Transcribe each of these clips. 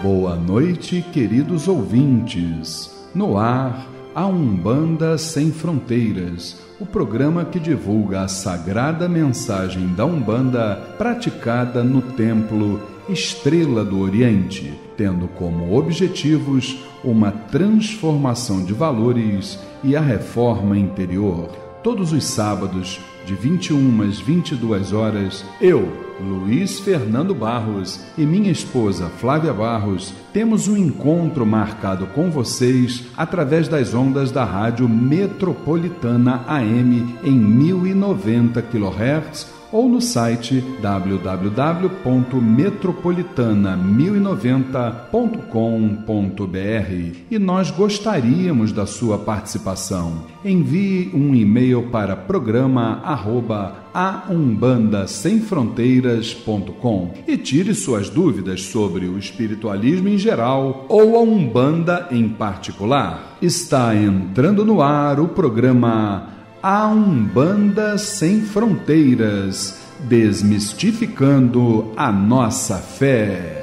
Boa noite, queridos ouvintes. No ar, a Umbanda Sem Fronteiras, o programa que divulga a sagrada mensagem da Umbanda praticada no Templo Estrela do Oriente, tendo como objetivos uma transformação de valores e a reforma interior. Todos os sábados, de 21 às 22 horas, eu, Luiz Fernando Barros, e minha esposa Flávia Barros, temos um encontro marcado com vocês através das ondas da Rádio Metropolitana AM em 1090 kHz ou no site www.metropolitana1090.com.br. E nós gostaríamos da sua participação. Envie um e-mail para programa@aumbandasemfronteiras.com e tire suas dúvidas sobre o espiritualismo em geral ou a Umbanda em particular. Está entrando no ar o programa A Umbanda Sem Fronteiras, desmistificando a nossa fé.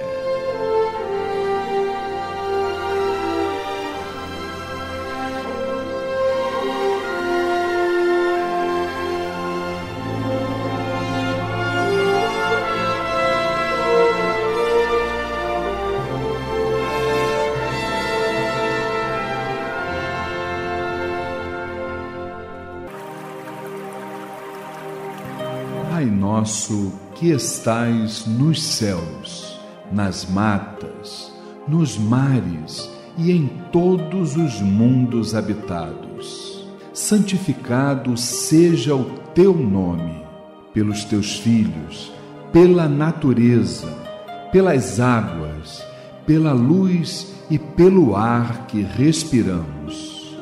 Pai nosso que estais nos céus, nas matas, nos mares e em todos os mundos habitados, santificado seja o teu nome, pelos teus filhos, pela natureza, pelas águas, pela luz e pelo ar que respiramos.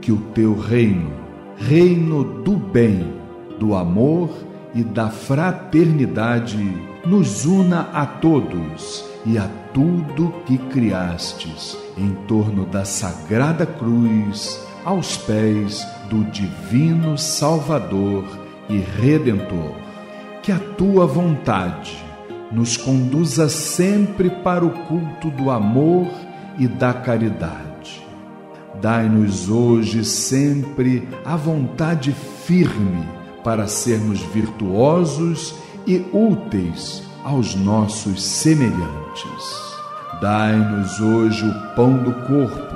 Que o teu reino, reino do bem, do amor e da fraternidade, nos una a todos e a tudo que criastes em torno da sagrada cruz, aos pés do divino Salvador e Redentor. Que a tua vontade nos conduza sempre para o culto do amor e da caridade. Dai-nos hoje sempre a vontade firme para sermos virtuosos e úteis aos nossos semelhantes. Dai-nos hoje o pão do corpo,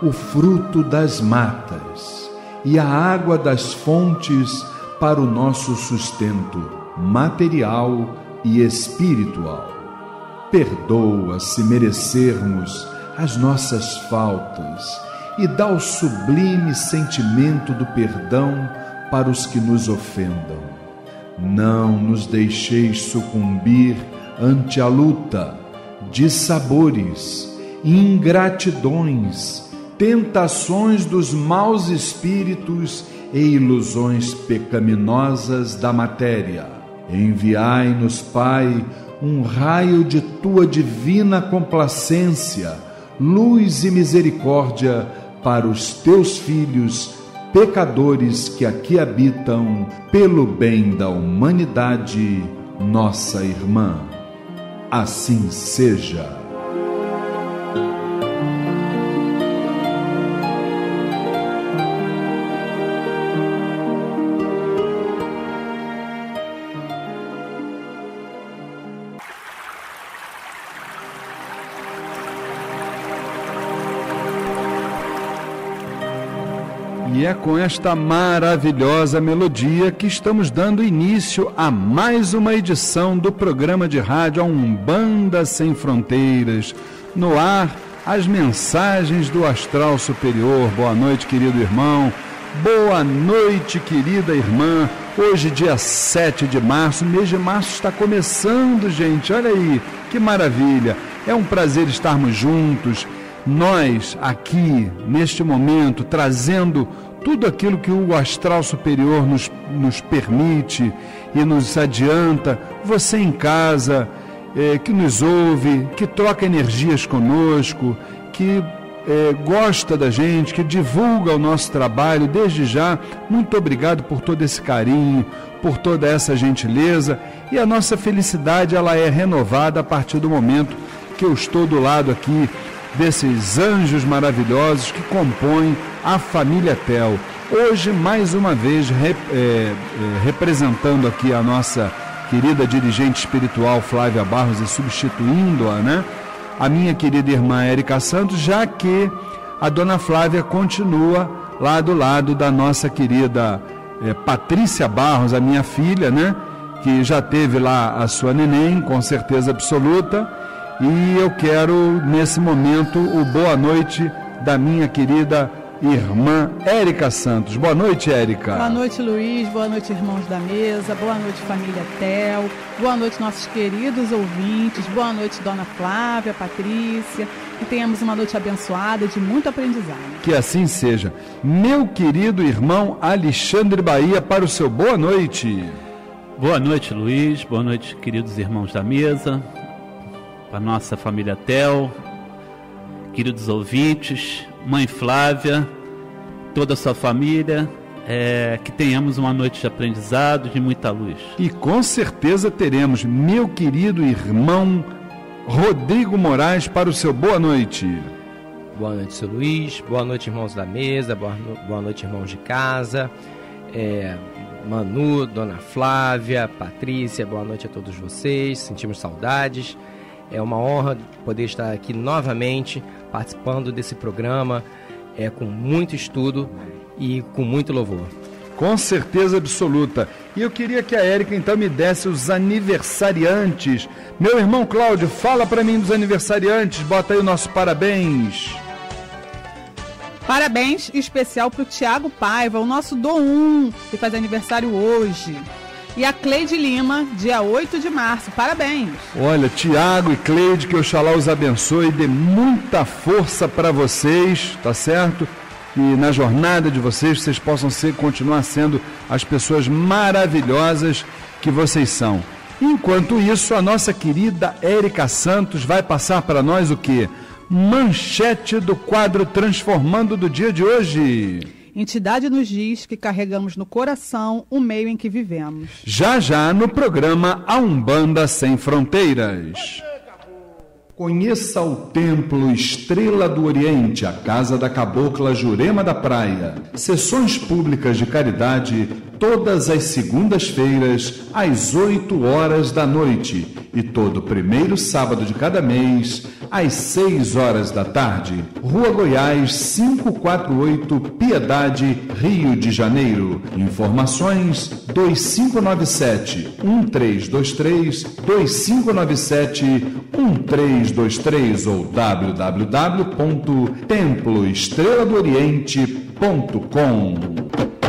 o fruto das matas e a água das fontes para o nosso sustento material e espiritual. Perdoa se merecermos as nossas faltas e dá o sublime sentimento do perdão para os que nos ofendam. Não nos deixeis sucumbir ante a luta, dissabores, ingratidões, tentações dos maus espíritos e ilusões pecaminosas da matéria. Enviai-nos, Pai, um raio de tua divina complacência, luz e misericórdia para os teus filhos pecadores que aqui habitam, pelo bem da humanidade, nossa irmã. Assim seja. E é com esta maravilhosa melodia que estamos dando início a mais uma edição do programa de rádio A Umbanda Sem Fronteiras. No ar, as mensagens do Astral Superior. Boa noite, querido irmão. Boa noite, querida irmã. Hoje, dia 7 de março, o mês de março está começando, gente. Olha aí, que maravilha. É um prazer estarmos juntos, nós aqui, neste momento, trazendo tudo aquilo que o astral superior nos permite e nos adianta, você em casa, que nos ouve, que troca energias conosco, que gosta da gente, que divulga o nosso trabalho, desde já, muito obrigado por todo esse carinho, por toda essa gentileza, e a nossa felicidade ela é renovada a partir do momento que eu estou do lado aqui desses anjos maravilhosos que compõem a família Tel. Hoje, mais uma vez, representando aqui a nossa querida dirigente espiritual Flávia Barros e substituindo-a, né? A minha querida irmã Érica Santos, já que a dona Flávia continua lá do lado da nossa querida Patrícia Barros, a minha filha, né? Que já teve lá a sua neném, com certeza absoluta. E eu quero, nesse momento, o boa noite da minha querida irmã Érica Santos. Boa noite, Érica. Boa noite, Luiz. Boa noite, irmãos da mesa. Boa noite, família Tel. Boa noite, nossos queridos ouvintes. Boa noite, dona Flávia, Patrícia. Que tenhamos uma noite abençoada de muito aprendizado. Que assim seja. Meu querido irmão Alexandre Bahia, para o seu boa noite. Boa noite, Luiz. Boa noite, queridos irmãos da mesa. Para a nossa família Tel. Queridos ouvintes, mãe Flávia, toda a sua família, que tenhamos uma noite de aprendizado, de muita luz. E com certeza teremos, meu querido irmão Rodrigo Moraes, para o seu boa noite. Boa noite, seu Luiz, boa noite, irmãos da mesa, boa noite, irmãos de casa, Manu, dona Flávia, Patrícia, boa noite a todos vocês, sentimos saudades. É uma honra poder estar aqui novamente participando desse programa, com muito estudo e com muito louvor. Com certeza absoluta. E eu queria que a Érica então me desse os aniversariantes. Meu irmão Cláudio, fala para mim dos aniversariantes, bota aí o nosso parabéns. Parabéns especial para o Tiago Paiva, o nosso Dom, que faz aniversário hoje. E a Cleide Lima, dia 8 de março. Parabéns! Olha, Tiago e Cleide, que Oxalá os abençoe e dê muita força para vocês, tá certo? E na jornada de vocês possam continuar sendo as pessoas maravilhosas que vocês são. Enquanto isso, a nossa querida Érica Santos vai passar para nós o quê? Manchete do quadro Transformando do dia de hoje. Entidade nos diz que carregamos no coração o meio em que vivemos. Já já no programa A Umbanda Sem Fronteiras. Conheça o Templo Estrela do Oriente, a casa da cabocla Jurema da Praia. Sessões públicas de caridade todas as segundas-feiras às 8 horas da noite e todo primeiro sábado de cada mês às 6 horas da tarde. Rua Goiás 548, Piedade, Rio de Janeiro. Informações 2597-1323, 2597-1323 ou www.temploestreladooriente.com.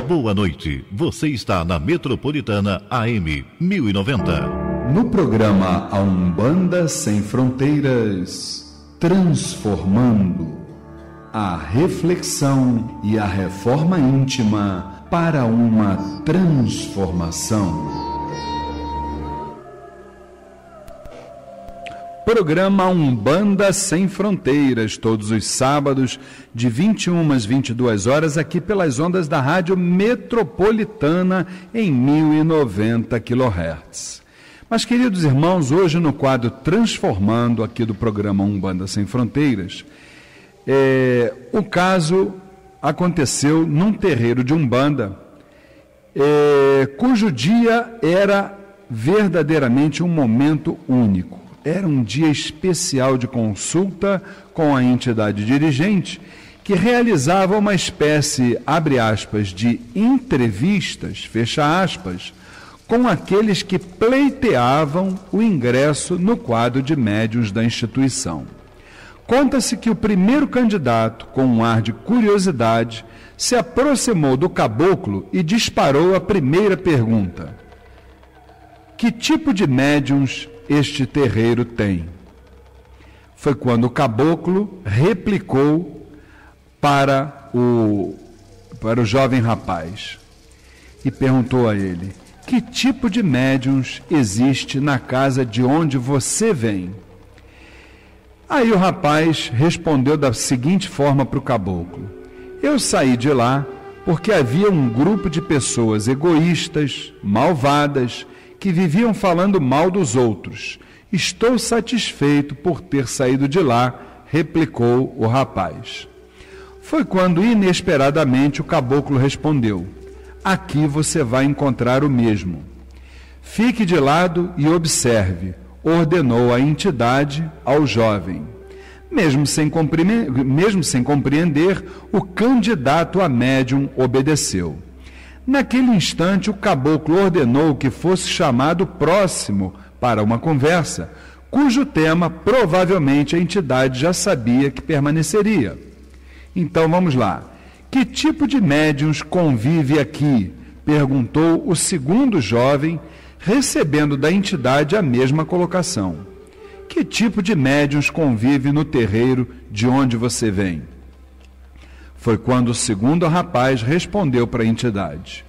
Boa noite, você está na Metropolitana AM 1090. No programa A Umbanda Sem Fronteiras, transformando a reflexão e a reforma íntima para uma transformação. Programa Umbanda Sem Fronteiras, todos os sábados, de 21 às 22 horas, aqui pelas ondas da Rádio Metropolitana, em 1090 kHz. Mas, queridos irmãos, hoje no quadro Transformando, aqui do programa Umbanda Sem Fronteiras, o caso aconteceu num terreiro de Umbanda, cujo dia era verdadeiramente um momento único. Era um dia especial de consulta com a entidade dirigente, que realizava uma espécie, abre aspas, de entrevistas, fecha aspas, com aqueles que pleiteavam o ingresso no quadro de médiuns da instituição. Conta-se que o primeiro candidato, com um ar de curiosidade, se aproximou do caboclo e disparou a primeira pergunta: que tipo de médiuns este terreiro tem? Foi quando o caboclo replicou para o jovem rapaz e perguntou a ele: que tipo de médiuns existe na casa de onde você vem? Aí o rapaz respondeu da seguinte forma para o caboclo: eu saí de lá porque havia um grupo de pessoas egoístas, malvadas, que viviam falando mal dos outros. Estou satisfeito por ter saído de lá, replicou o rapaz. Foi quando, inesperadamente, o caboclo respondeu: aqui você vai encontrar o mesmo. Fique de lado e observe, ordenou a entidade ao jovem. Mesmo sem compreender, o candidato a médium obedeceu. Naquele instante, o caboclo ordenou que fosse chamado próximo para uma conversa, cujo tema provavelmente a entidade já sabia que permaneceria. Então vamos lá. Que tipo de médiuns convive aqui? Perguntou o segundo jovem, recebendo da entidade a mesma colocação. Que tipo de médiuns convive no terreiro de onde você vem? Foi quando o segundo rapaz respondeu para a entidade: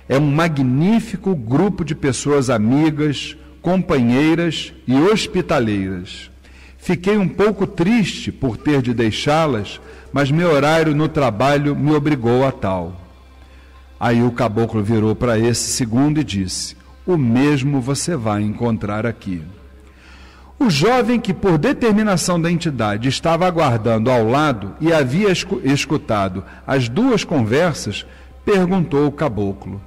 é um magnífico grupo de pessoas amigas, companheiras e hospitaleiras. Fiquei um pouco triste por ter de deixá-las, mas meu horário no trabalho me obrigou a tal. Aí o caboclo virou para esse segundo e disse: o mesmo você vai encontrar aqui. O jovem, que por determinação da entidade estava aguardando ao lado e havia escutado as duas conversas, perguntou ao caboclo: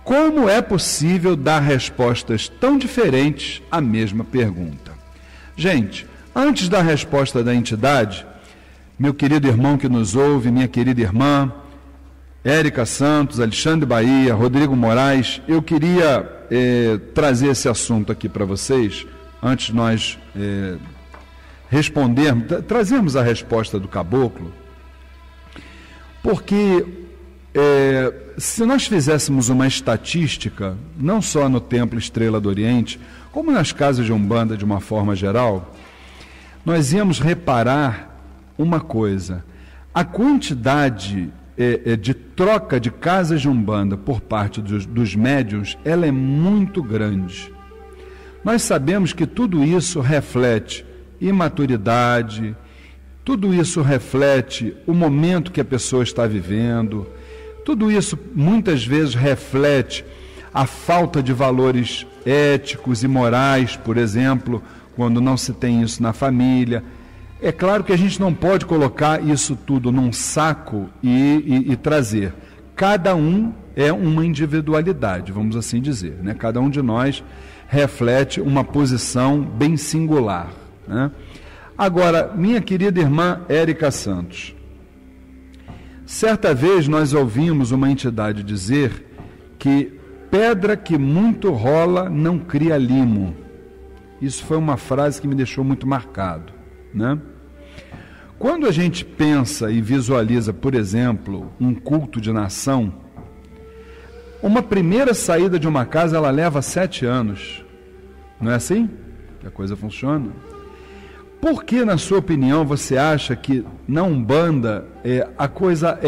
como é possível dar respostas tão diferentes à mesma pergunta? Gente, antes da resposta da entidade, meu querido irmão que nos ouve, minha querida irmã, Érica Santos, Alexandre Bahia, Rodrigo Moraes, eu queria trazer esse assunto aqui para vocês, antes de nós trazermos a resposta do caboclo, porque se nós fizéssemos uma estatística, não só no Templo Estrela do Oriente, como nas casas de Umbanda de uma forma geral, nós íamos reparar uma coisa: a quantidade de troca de casas de Umbanda por parte dos médiuns, ela é muito grande. Nós sabemos que tudo isso reflete imaturidade, tudo isso reflete o momento que a pessoa está vivendo, tudo isso muitas vezes reflete a falta de valores éticos e morais, por exemplo, quando não se tem isso na família. É claro que a gente não pode colocar isso tudo num saco e trazer. Cada um é uma individualidade, vamos assim dizer, né? Cada um de nós reflete uma posição bem singular, né? Agora, minha querida irmã Érica Santos, certa vez nós ouvimos uma entidade dizer que pedra que muito rola não cria limo. Isso foi uma frase que me deixou muito marcado, né? Quando a gente pensa e visualiza, por exemplo, um culto de nação, uma primeira saída de uma casa, ela leva 7 anos. Não é assim que a coisa funciona? Por que, na sua opinião, você acha que na Umbanda a coisa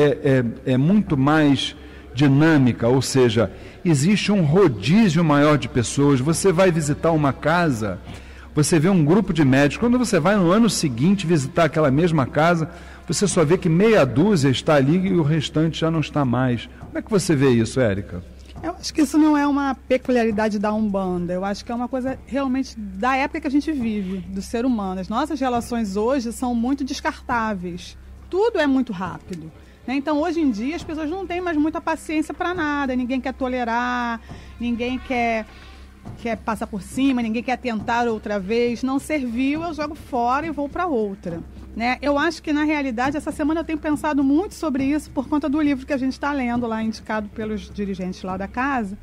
é muito mais dinâmica? Ou seja, existe um rodízio maior de pessoas. Você vai visitar uma casa, você vê um grupo de médicos. Quando você vai no ano seguinte visitar aquela mesma casa, você só vê que meia dúzia está ali e o restante já não está mais. Como é que você vê isso, Érica? Eu acho que isso não é uma peculiaridade da Umbanda. Eu acho que é uma coisa realmente da época que a gente vive, do ser humano. As nossas relações hoje são muito descartáveis. Tudo é muito rápido, né? Então, hoje em dia, as pessoas não têm mais muita paciência para nada. Ninguém quer tolerar, ninguém quer passar por cima, ninguém quer tentar outra vez. Não serviu, eu jogo fora e vou para outra, né? Eu acho que, na realidade, essa semana eu tenho pensado muito sobre isso por conta do livro que a gente está lendo lá, indicado pelos dirigentes lá da casa.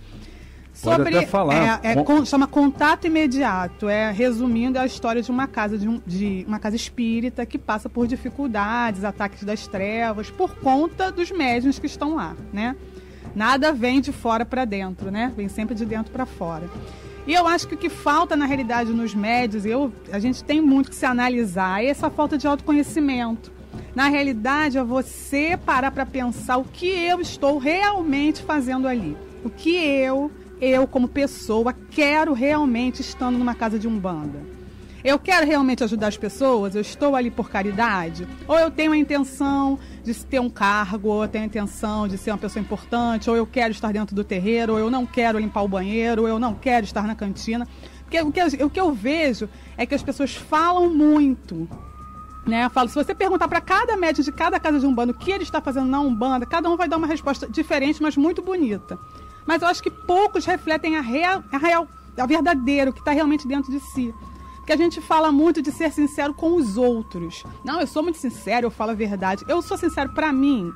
Pode até falar. Chama Contato Imediato. Resumindo, é a história de uma casa, de uma casa espírita que passa por dificuldades, ataques das trevas, por conta dos médiuns que estão lá, né? Nada vem de fora para dentro, né? Vem sempre de dentro para fora. E eu acho que o que falta, na realidade, nos médios, a gente tem muito que se analisar, é essa falta de autoconhecimento. Na realidade, é você parar para pensar o que eu estou realmente fazendo ali. O que eu como pessoa, quero realmente estando numa casa de umbanda. Eu quero realmente ajudar as pessoas? Eu estou ali por caridade? Ou eu tenho a intenção de ter um cargo, ou eu tenho a intenção de ser uma pessoa importante, ou eu quero estar dentro do terreiro, ou eu não quero limpar o banheiro, ou eu não quero estar na cantina. Porque o que eu vejo é que as pessoas falam muito, né? Eu falo, se você perguntar para cada médium de cada casa de umbanda o que ele está fazendo na umbanda, cada um vai dar uma resposta diferente, mas muito bonita. Mas eu acho que poucos refletem a verdadeiro, o que está realmente dentro de si. Porque a gente fala muito de ser sincero com os outros. Não, eu sou muito sincero, eu falo a verdade. Eu sou sincero para mim.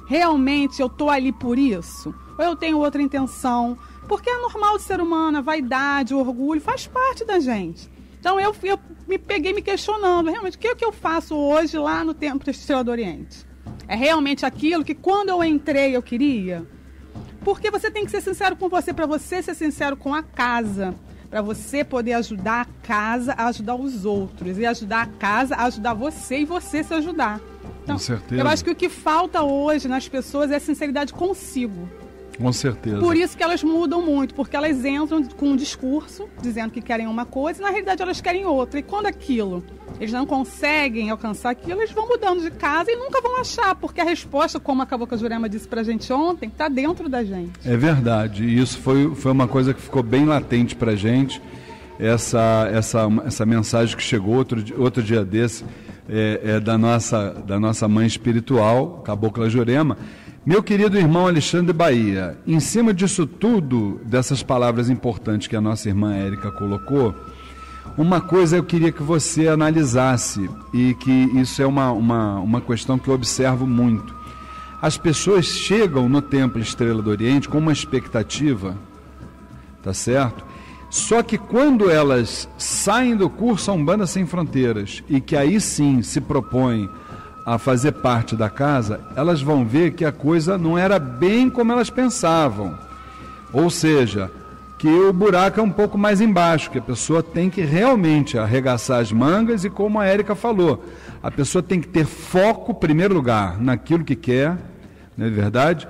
Realmente eu estou ali por isso? Ou eu tenho outra intenção? Porque é normal do ser humano, a vaidade, o orgulho, faz parte da gente. Então eu me peguei me questionando, realmente, o que é que eu faço hoje lá no Templo da Estrela do Oriente? É realmente aquilo que quando eu entrei eu queria? Porque você tem que ser sincero com você, para você ser sincero com a casa, para você poder ajudar a casa a ajudar os outros, e ajudar a casa a ajudar você e você se ajudar. Então, com certeza. Eu acho que o que falta hoje nas pessoas é sinceridade consigo. Com certeza. Por isso que elas mudam muito, porque elas entram com um discurso, dizendo que querem uma coisa, e na realidade elas querem outra. E quando eles não conseguem alcançar aquilo, eles vão mudando de casa e nunca vão achar, porque a resposta, como a Cabocla Jurema disse pra gente ontem, está dentro da gente. É verdade, e isso foi uma coisa que ficou bem latente pra gente, essa mensagem que chegou outro dia desse, da nossa mãe espiritual, Cabocla Jurema. Meu querido irmão Alexandre Bahia, em cima disso tudo, dessas palavras importantes que a nossa irmã Érica colocou, uma coisa eu queria que você analisasse, e que isso é uma questão que eu observo muito. As pessoas chegam no Templo Estrela do Oriente com uma expectativa, tá certo? Só que quando elas saem do curso Umbanda Sem Fronteiras, e que aí sim se propõem a fazer parte da casa, elas vão ver que a coisa não era bem como elas pensavam. Ou seja, que o buraco é um pouco mais embaixo, que a pessoa tem que realmente arregaçar as mangas e, como a Érica falou, a pessoa tem que ter foco, em primeiro lugar, naquilo que quer, não é verdade?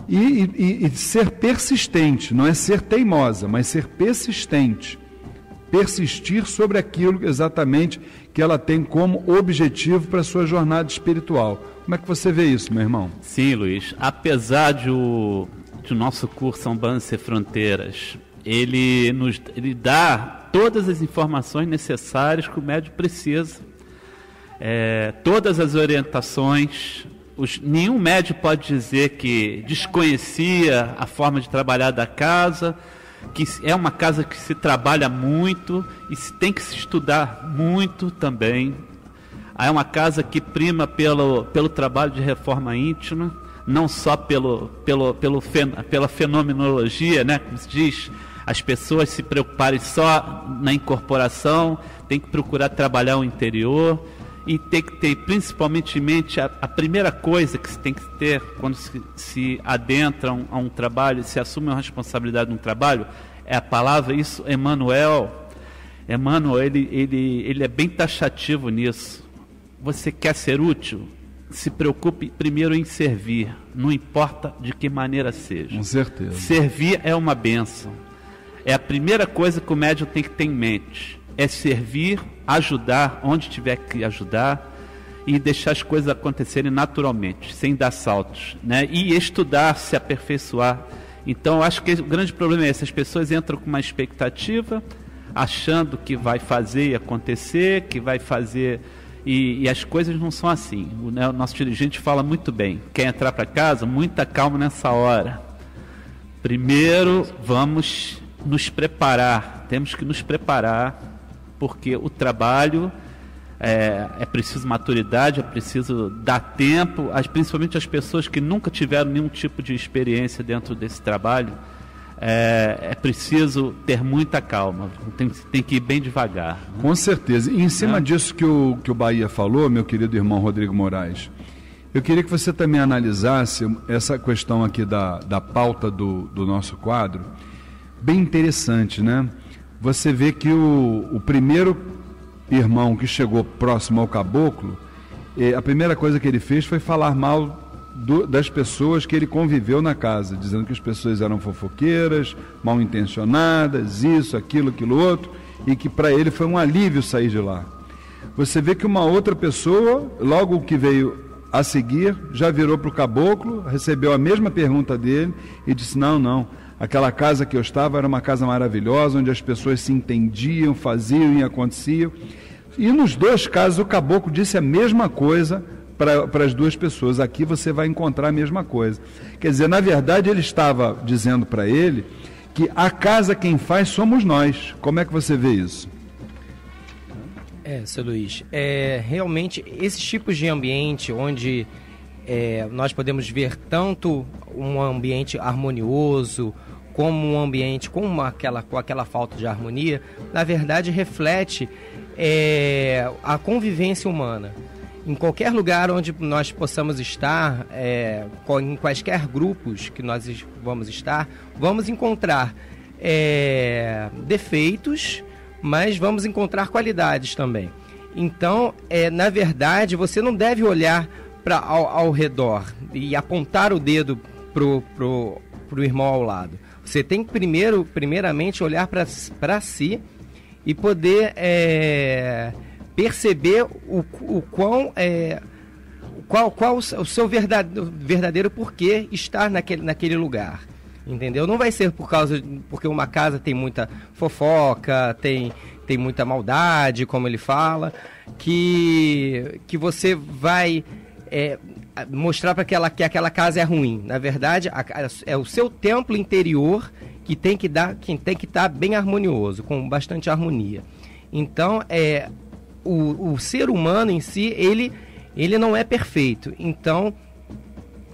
E ser persistente, não é ser teimosa, mas ser persistente. Persistir sobre aquilo exatamente que ela tem como objetivo para a sua jornada espiritual. Como é que você vê isso, meu irmão? Sim, Luiz. Apesar de o nosso curso Umbanda Sem Fronteiras, ele dá todas as informações necessárias que o médium precisa, todas as orientações. Nenhum médium pode dizer que desconhecia a forma de trabalhar da casa, que é uma casa que se trabalha muito e tem que se estudar muito também. É uma casa que prima pelo trabalho de reforma íntima, não só pela fenomenologia, né, como se diz, as pessoas se preocuparem só na incorporação, tem que procurar trabalhar o interior, e tem que ter principalmente em mente a primeira coisa que se tem que ter quando se adentram a um trabalho, se assume a responsabilidade de um trabalho, é a palavra, isso, Emmanuel, ele é bem taxativo nisso. Você quer ser útil? Se preocupe primeiro em servir, não importa de que maneira seja. Com certeza. Servir é uma bênção. É a primeira coisa que o médium tem que ter em mente. É servir, ajudar onde tiver que ajudar e deixar as coisas acontecerem naturalmente, sem dar saltos, né? E estudar, se aperfeiçoar. Então, eu acho que o grande problema é esse: as pessoas entram com uma expectativa, achando que vai fazer e acontecer, que vai fazer, e as coisas não são assim. O nosso dirigente fala muito bem: quer entrar para casa, muita calma nessa hora. Primeiro, vamos nos preparar, temos que nos preparar, porque o trabalho é preciso maturidade, é preciso dar tempo, principalmente as pessoas que nunca tiveram nenhum tipo de experiência dentro desse trabalho, é preciso ter muita calma, tem que ir bem devagar. Né? Com certeza. E em cima disso que o Bahia falou, meu querido irmão Rodrigo Moraes, eu queria que você também analisasse essa questão aqui da pauta do nosso quadro, bem interessante, né? você vê que o primeiro irmão que chegou próximo ao caboclo, a primeira coisa que ele fez foi falar mal das pessoas que ele conviveu na casa, dizendo que as pessoas eram fofoqueiras, mal intencionadas, isso, aquilo, outro, e que para ele foi um alívio sair de lá. Você vê que uma outra pessoa, logo que veio a seguir, já virou para o caboclo, recebeu a mesma pergunta dele e disse: não, aquela casa que eu estava era uma casa maravilhosa, onde as pessoas se entendiam, faziam e aconteciam. E nos dois casos o caboclo disse a mesma coisa para as duas pessoas. Aqui você vai encontrar a mesma coisa. Quer dizer, na verdade ele estava dizendo para ele que a casa quem faz somos nós. Como é que você vê isso? Seu Luiz, realmente esses tipos de ambiente onde nós podemos ver tanto um ambiente harmonioso como um ambiente com aquela falta de harmonia, na verdade reflete a convivência humana. Em qualquer lugar onde nós possamos estar, em quaisquer grupos que nós vamos estar, vamos encontrar defeitos, mas vamos encontrar qualidades também. Então, na verdade, você não deve olhar ao redor e apontar o dedo pro irmão ao lado. Você tem que primeiramente olhar para si e poder perceber qual o seu verdadeiro porquê estar naquele lugar. Entendeu? Não vai ser porque uma casa tem muita fofoca, tem muita maldade, como ele fala, que você vai mostrar para que aquela casa é ruim. Na verdade, é o seu templo interior que tem que estar bem harmonioso, com bastante harmonia. Então, o ser humano em si, ele não é perfeito. Então,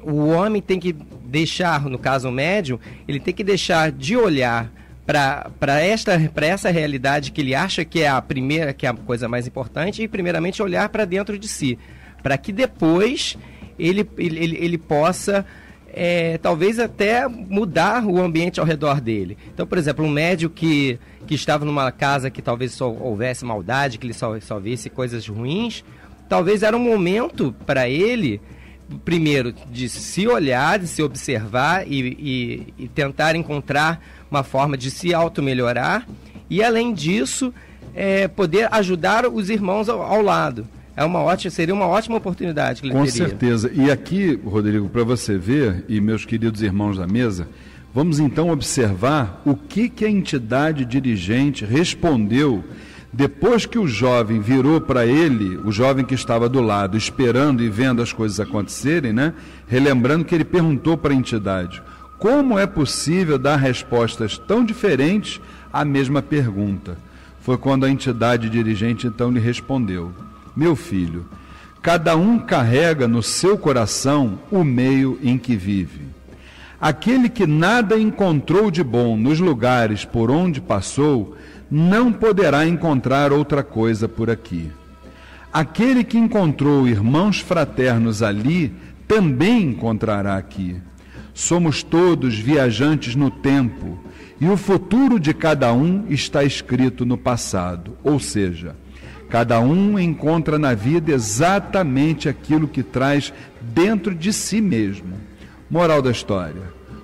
o homem tem que deixar, no caso o médium, ele tem que deixar de olhar para essa realidade que ele acha que é a primeira, que é a coisa mais importante, e primeiramente olhar para dentro de si, para que depois ele possa talvez até mudar o ambiente ao redor dele. Então, por exemplo, um médium que estava numa casa que talvez só houvesse maldade, que ele só visse coisas ruins, talvez era um momento para ele, primeiro, de se olhar, de se observar e tentar encontrar uma forma de se auto-melhorar e, além disso, poder ajudar os irmãos ao lado. Seria uma ótima oportunidade que ele teria. Com certeza. E aqui, Rodrigo, para você ver, e meus queridos irmãos da mesa, vamos então observar o que a entidade dirigente respondeu depois que o jovem virou para ele, o jovem que estava do lado, esperando e vendo as coisas acontecerem, né? Relembrando que ele perguntou para a entidade: como é possível dar respostas tão diferentes à mesma pergunta? Foi quando a entidade dirigente então lhe respondeu: meu filho, cada um carrega no seu coração o meio em que vive. Aquele que nada encontrou de bom nos lugares por onde passou, não poderá encontrar outra coisa por aqui. Aquele que encontrou irmãos fraternos ali, também encontrará aqui. Somos todos viajantes no tempo, e o futuro de cada um está escrito no passado, ou seja, cada um encontra na vida exatamente aquilo que traz dentro de si mesmo. Moral da história: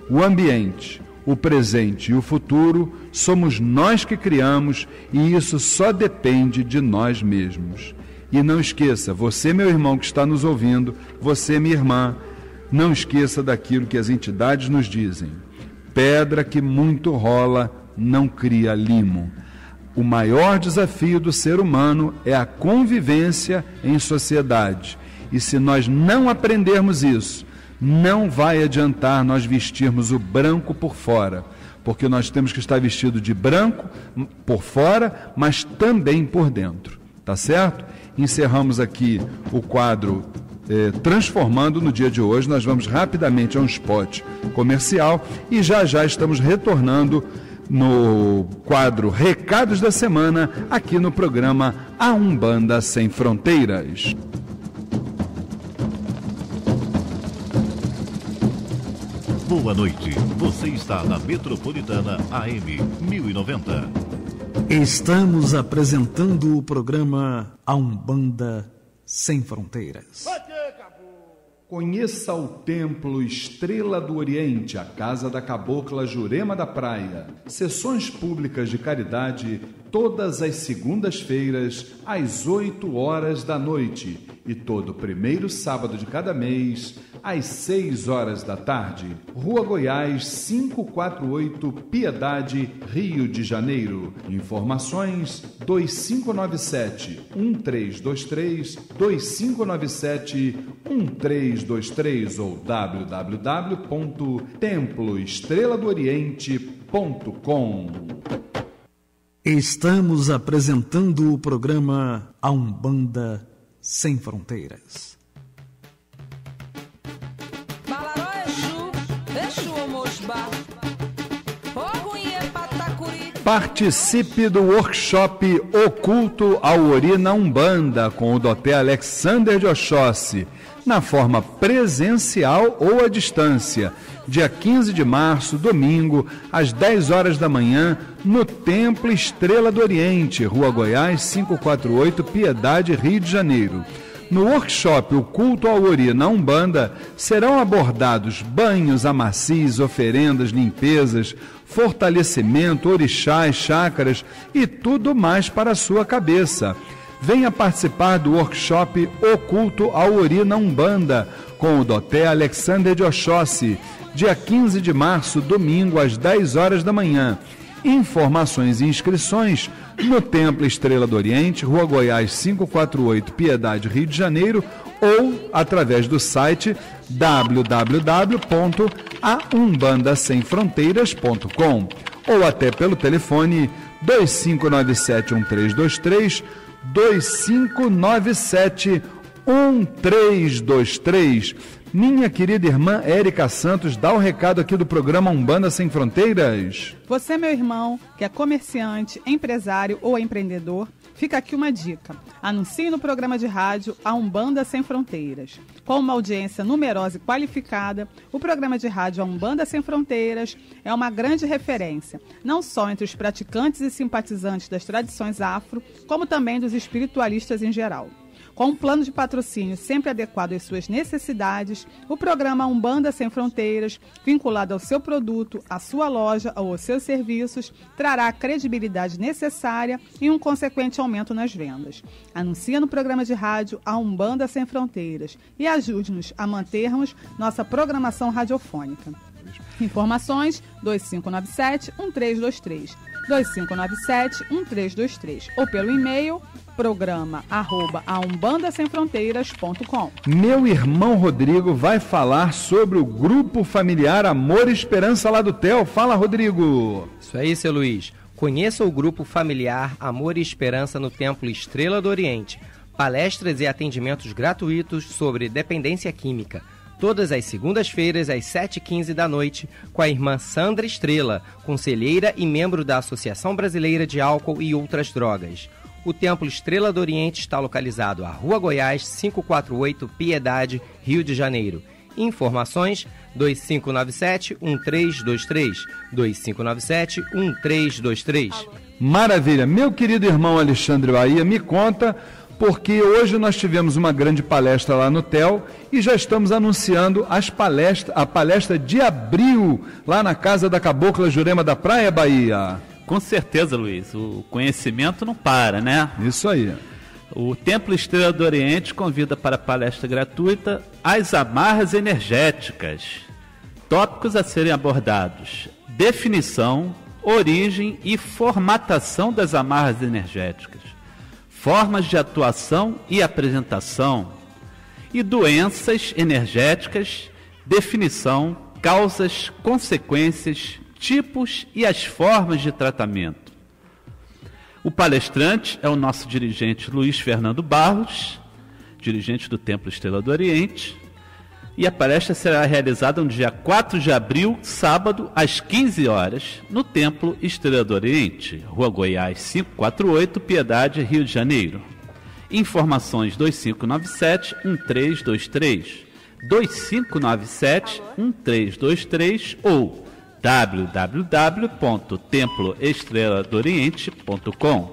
o ambiente, o presente e o futuro somos nós que criamos, e isso só depende de nós mesmos. E não esqueça, você, meu irmão que está nos ouvindo, você, minha irmã, não esqueça daquilo que as entidades nos dizem: pedra que muito rola não cria limo. O maior desafio do ser humano é a convivência em sociedade. E se nós não aprendermos isso, não vai adiantar nós vestirmos o branco por fora, porque nós temos que estar vestido de branco por fora, mas também por dentro. Tá certo? Encerramos aqui o quadro Transformando no dia de hoje. Nós vamos rapidamente a um spot comercial e já estamos retornando no quadro Recados da Semana, aqui no programa A Umbanda Sem Fronteiras. Boa noite, você está na Metropolitana AM 1090. Estamos apresentando o programa A Umbanda Sem Fronteiras. Conheça o Templo Estrela do Oriente, a Casa da Cabocla Jurema da Praia. Sessões públicas de caridade todas as segundas-feiras, às 8 horas da noite. E todo primeiro sábado de cada mês, às 6 horas da tarde. Rua Goiás, 548, Piedade, Rio de Janeiro. Informações 2597-1323, 2597-1323 ou www.temploestreladooriente.com. Estamos apresentando o programa A Umbanda Sem Fronteiras. Participe do workshop Oculto ao Ori na Umbanda com o Dr. Alexander de Oxóssi, na forma presencial ou à distância, dia 15 de março, domingo, às 10 horas da manhã, no Templo Estrela do Oriente, Rua Goiás, 548, Piedade, Rio de Janeiro. No workshop O Culto ao Ori na Umbanda, serão abordados banhos, amacis, oferendas, limpezas, fortalecimento, orixás, chácaras e tudo mais para a sua cabeça. Venha participar do workshop O Culto ao Ori na Umbanda, com o Dr. Alexander de Oxóssi, dia 15 de março, domingo, às 10 horas da manhã. Informações e inscrições no Templo Estrela do Oriente, Rua Goiás 548, Piedade, Rio de Janeiro, ou através do site www.aumbandasemfronteiras.com ou até pelo telefone 2597-1323, 2597-1323. Minha querida irmã Érica Santos, dá o recado aqui do programa Umbanda Sem Fronteiras. Você, meu irmão, que é comerciante, empresário ou empreendedor, fica aqui uma dica. Anuncie no programa de rádio A Umbanda Sem Fronteiras. Com uma audiência numerosa e qualificada, o programa de rádio A Umbanda Sem Fronteiras é uma grande referência, não só entre os praticantes e simpatizantes das tradições afro, como também dos espiritualistas em geral. Com um plano de patrocínio sempre adequado às suas necessidades, o programa Umbanda Sem Fronteiras, vinculado ao seu produto, à sua loja ou aos seus serviços, trará a credibilidade necessária e um consequente aumento nas vendas. Anuncie no programa de rádio A Umbanda Sem Fronteiras e ajude-nos a mantermos nossa programação radiofônica. Informações 2597-1323, 2597-1323 ou pelo e-mail programa@aumbandasemfronteiras.com. Meu irmão Rodrigo vai falar sobre o grupo familiar Amor e Esperança lá do TEL. Fala, Rodrigo. Isso aí, seu Luiz. Conheça o grupo familiar Amor e Esperança no Templo Estrela do Oriente. Palestras e atendimentos gratuitos sobre dependência química. Todas as segundas-feiras, às 7h15 da noite, com a irmã Sandra Estrela, conselheira e membro da Associação Brasileira de Álcool e Outras Drogas. O Templo Estrela do Oriente está localizado à Rua Goiás, 548, Piedade, Rio de Janeiro. Informações 2597-1323, 2597-1323. Maravilha. Meu querido irmão Alexandre Bahia, me conta, porque hoje nós tivemos uma grande palestra lá no TEL e já estamos anunciando a palestra de abril, lá na Casa da Cabocla Jurema da Praia, Bahia. Com certeza, Luiz, o conhecimento não para, né? Isso aí. O Templo Estrela do Oriente convida para a palestra gratuita As Amarras Energéticas. Tópicos a serem abordados: definição, origem e formatação das amarras energéticas, formas de atuação e apresentação, e doenças energéticas, definição, causas, consequências, tipos e as formas de tratamento. O palestrante é o nosso dirigente Luiz Fernando Barros, dirigente do Templo Estrela do Oriente, e a palestra será realizada no dia 4 de abril, sábado, às 15 horas, no Templo Estrela do Oriente, Rua Goiás 548, Piedade, Rio de Janeiro. Informações 2597-1323, 2597-1323 ou www.temploestreladooriente.com.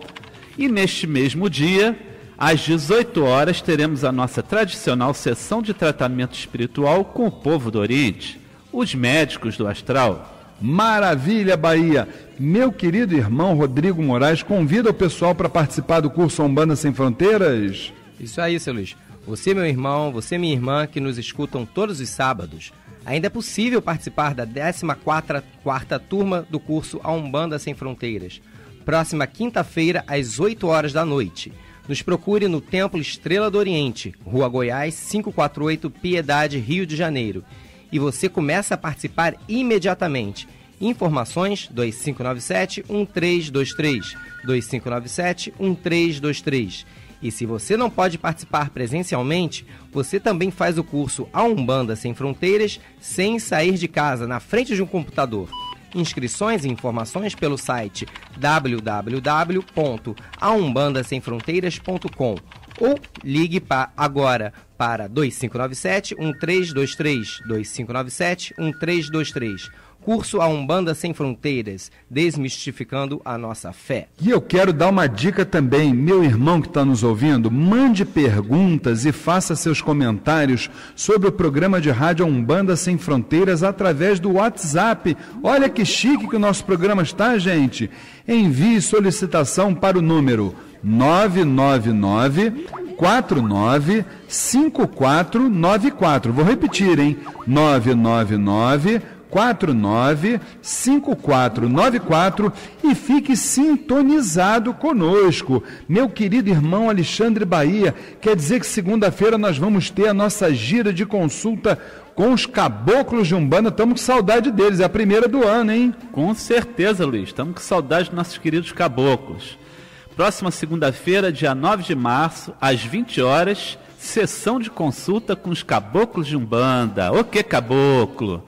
E neste mesmo dia, às 18 horas, teremos a nossa tradicional sessão de tratamento espiritual com o povo do Oriente, os médicos do astral. Maravilha, Bahia! Meu querido irmão Rodrigo Moraes convida o pessoal para participar do curso Umbanda Sem Fronteiras. Isso aí, seu Luiz. Você, meu irmão, você, minha irmã, que nos escutam todos os sábados, ainda é possível participar da 14ª turma do curso A Umbanda Sem Fronteiras, próxima quinta-feira, às 8 horas da noite. Nos procure no Templo Estrela do Oriente, Rua Goiás, 548, Piedade, Rio de Janeiro. E você começa a participar imediatamente. Informações 2597-1323, 2597-1323. E se você não pode participar presencialmente, você também faz o curso A Umbanda Sem Fronteiras sem sair de casa, na frente de um computador. Inscrições e informações pelo site www.aumbandasemfronteiras.com ou ligue agora para 2597-1323, 2597-1323. Curso A Umbanda Sem Fronteiras, desmistificando a nossa fé. E eu quero dar uma dica também, meu irmão que está nos ouvindo, mande perguntas e faça seus comentários sobre o programa de rádio A Umbanda Sem Fronteiras através do WhatsApp. Olha que chique que o nosso programa está, gente. Envie solicitação para o número 999-495494. Vou repetir, hein? 999-495494 e fique sintonizado conosco. Meu querido irmão Alexandre Bahia, quer dizer que segunda-feira nós vamos ter a nossa gira de consulta com os caboclos de Umbanda. Estamos com saudade deles, é a primeira do ano, hein? Com certeza, Luiz, estamos com saudade dos nossos queridos caboclos. Próxima segunda-feira, dia 9 de março, às 20 horas, sessão de consulta com os caboclos de Umbanda. O que caboclo?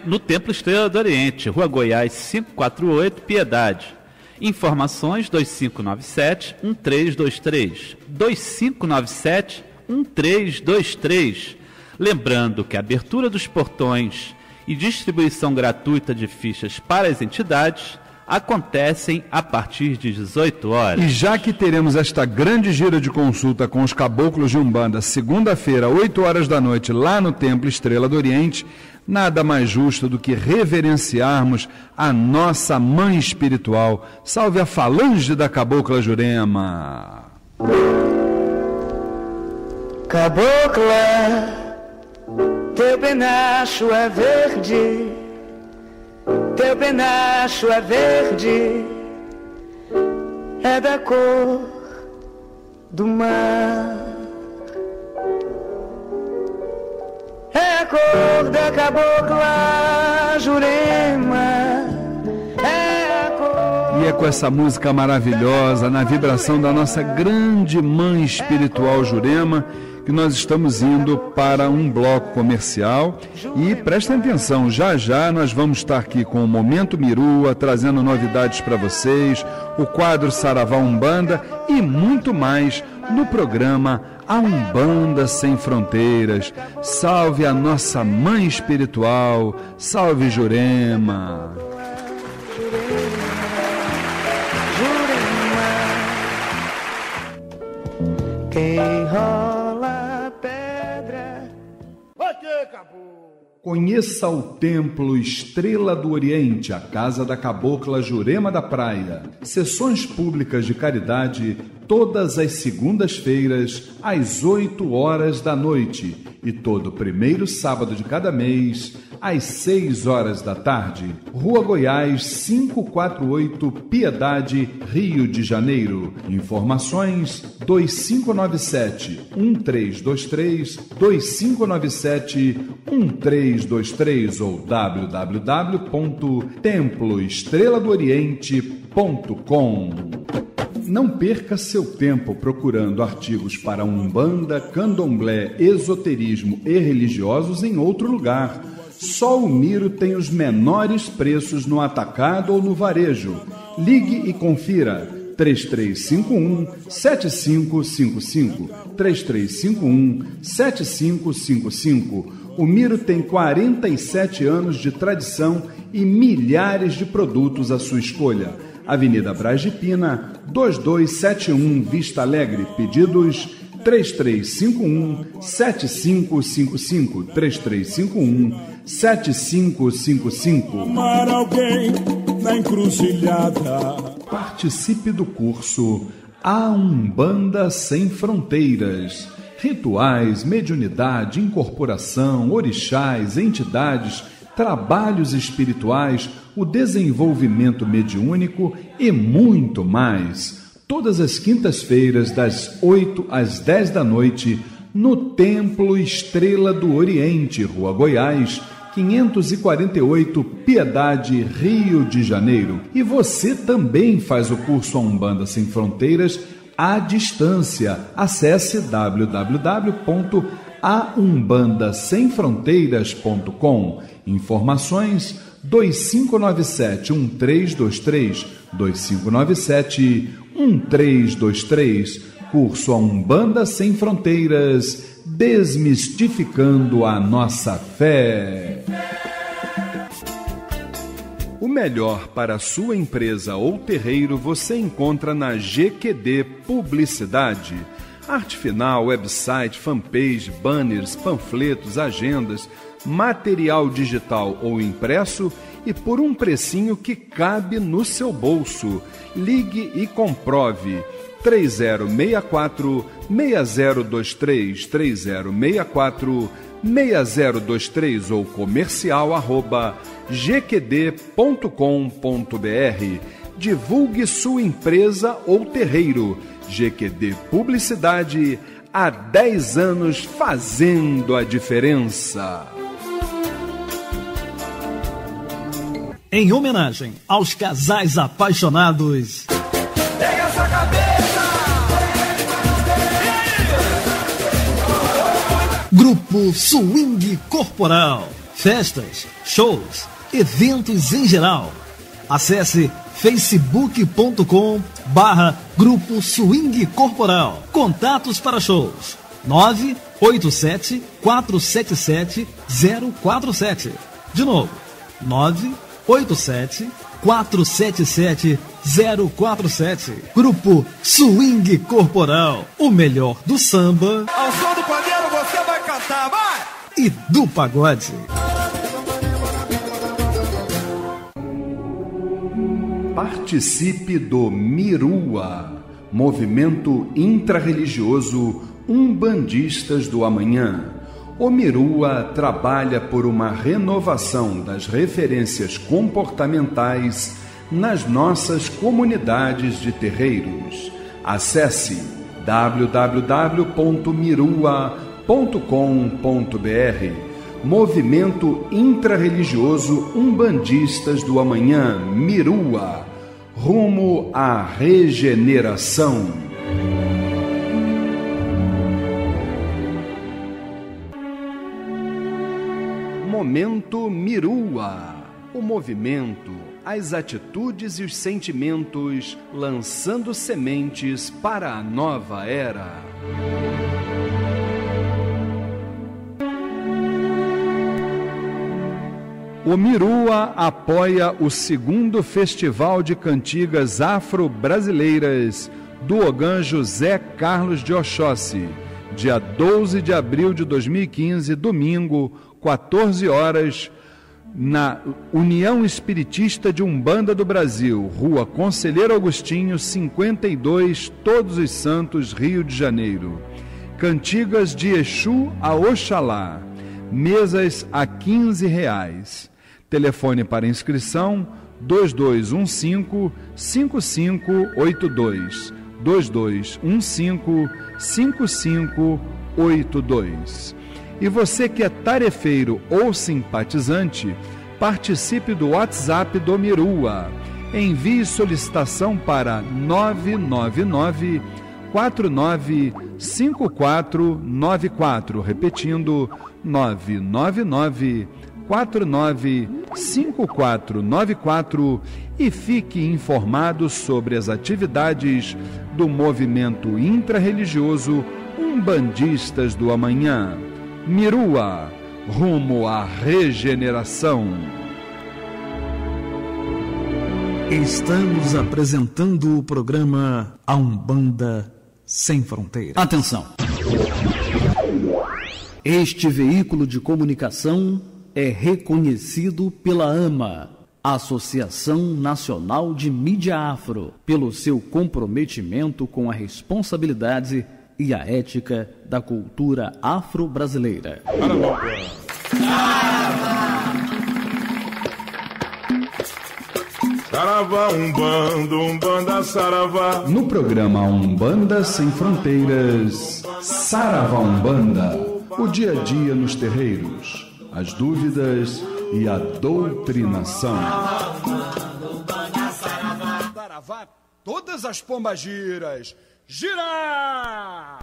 No Templo Estrela do Oriente, Rua Goiás, 548, Piedade. Informações 2597-1323. 2597-1323. Lembrando que a abertura dos portões e distribuição gratuita de fichas para as entidades acontecem a partir de 18 horas. E já que teremos esta grande gira de consulta com os caboclos de Umbanda, segunda-feira, 8 horas da noite, lá no Templo Estrela do Oriente, nada mais justo do que reverenciarmos a nossa mãe espiritual. Salve a falange da Cabocla Jurema! Cabocla, teu penacho é verde, teu penacho é verde, é da cor do mar. É a cor da Cabocla Jurema, é a cor... E é com essa música maravilhosa, na vibração da nossa grande mãe espiritual Jurema, que nós estamos indo para um bloco comercial. E prestem atenção, já já nós vamos estar aqui com o Momento Mirua, trazendo novidades para vocês, o quadro Saravá Umbanda e muito mais no programa A Umbanda Sem Fronteiras. Salve a nossa mãe espiritual, salve Jurema. Quem rola pedra. Conheça o Templo Estrela do Oriente, a casa da Cabocla Jurema da Praia. Sessões públicas de caridade todas as segundas-feiras, às 8 horas da noite. E todo primeiro sábado de cada mês, às 6 horas da tarde. Rua Goiás, 548, Piedade, Rio de Janeiro. Informações 2597-1323, 2597-1323 ou www.temploestreladooriente.com. Não perca seu tempo procurando artigos para Umbanda, Candomblé, esoterismo e religiosos em outro lugar. Só o Miro tem os menores preços no atacado ou no varejo. Ligue e confira. 3351-7555, 3351-7555 O Miro tem 47 anos de tradição e milhares de produtos à sua escolha. Avenida Braz de Pina, 2271, Vista Alegre. Pedidos 3351-7555, 3351-7555. Amar alguém na encruzilhada. Participe do curso A Umbanda Sem Fronteiras. Rituais, mediunidade, incorporação, orixás, entidades, trabalhos espirituais, o desenvolvimento mediúnico e muito mais. Todas as quintas-feiras, das 8 às 10 da noite, no Templo Estrela do Oriente, Rua Goiás, 548, Piedade, Rio de Janeiro. E você também faz o curso A Umbanda Sem Fronteiras à distância. Acesse www.aumbandasemfronteiras.com. Informações 2597-1323, 2597-1323. Curso A Umbanda Sem Fronteiras, desmistificando a nossa fé. O melhor para a sua empresa ou terreiro você encontra na GQD Publicidade. Arte final, website, fanpage, banners, panfletos, agendas, material digital ou impresso e por um precinho que cabe no seu bolso. Ligue e comprove. 3064-6023, 3064-6023 ou comercial@gqd.com.br. Divulgue sua empresa ou terreiro. GQD Publicidade, há 10 anos fazendo a diferença. Em homenagem aos casais apaixonados, Pega essa cabeça! Grupo Swing Corporal. Festas, shows, eventos em geral. Acesse facebook.com/Grupo Swing Corporal. Contatos para shows 987-477-047. De novo, 987-477-047. Grupo Swing Corporal. O melhor do samba. Ao som do pandeiro você vai cantar, vai! E do pagode. Participe do Mirua, movimento intrarreligioso Umbandistas do Amanhã. O Mirua trabalha por uma renovação das referências comportamentais nas nossas comunidades de terreiros. Acesse www.mirua.com.br. Movimento Intrarreligioso Umbandistas do Amanhã, Mirua, rumo à regeneração. Momento Mirua, o movimento, as atitudes e os sentimentos lançando sementes para a nova era. O Mirua apoia o 2º Festival de Cantigas Afro-Brasileiras do Ogã José Carlos de Oxóssi, dia 12 de abril de 2015, domingo, 14 horas, na União Espiritista de Umbanda do Brasil, Rua Conselheiro Agostinho, 52, Todos os Santos, Rio de Janeiro. Cantigas de Exu a Oxalá, mesas a R$15. Telefone para inscrição 2215-5582, 2215-5582. E você que é tarefeiro ou simpatizante, participe do WhatsApp do Mirua. Envie solicitação para 999-495494, repetindo 999-495494, e fique informado sobre as atividades do movimento intrarreligioso Umbandistas do Amanhã. Mirua, rumo à regeneração. Estamos apresentando o programa A Umbanda Sem Fronteiras. Atenção! Este veículo de comunicação é reconhecido pela AMA, Associação Nacional de Mídia Afro, pelo seu comprometimento com a responsabilidade e a ética da cultura afro-brasileira. Saravá, Umbanda, Saravá. No programa Umbanda Sem Fronteiras, Saravá Umbanda, o dia a dia nos terreiros, as dúvidas e a doutrinação. Saravá, todas as pombagiras, gira!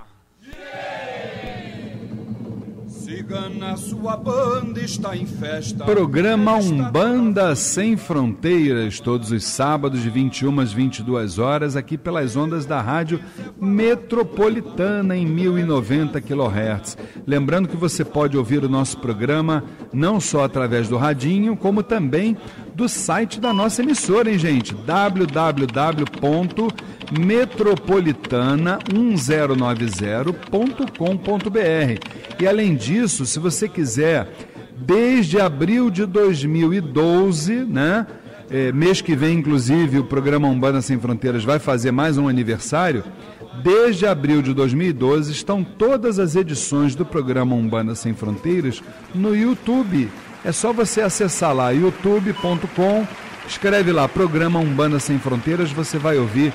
Siga na sua banda, está em festa. Programa Umbanda Sem Fronteiras, todos os sábados de 21 às 22 horas, aqui pelas ondas da Rádio Metropolitana em 1090 kHz. Lembrando que você pode ouvir o nosso programa não só através do radinho, como também do site da nossa emissora, hein, gente? www.metropolitana1090.com.br. E além disso, se você quiser, desde abril de 2012, né? Mês que vem, inclusive, o programa Umbanda Sem Fronteiras vai fazer mais um aniversário. Desde abril de 2012 estão todas as edições do programa Umbanda Sem Fronteiras no YouTube. É só você acessar lá, youtube.com, escreve lá, programa Umbanda Sem Fronteiras, você vai ouvir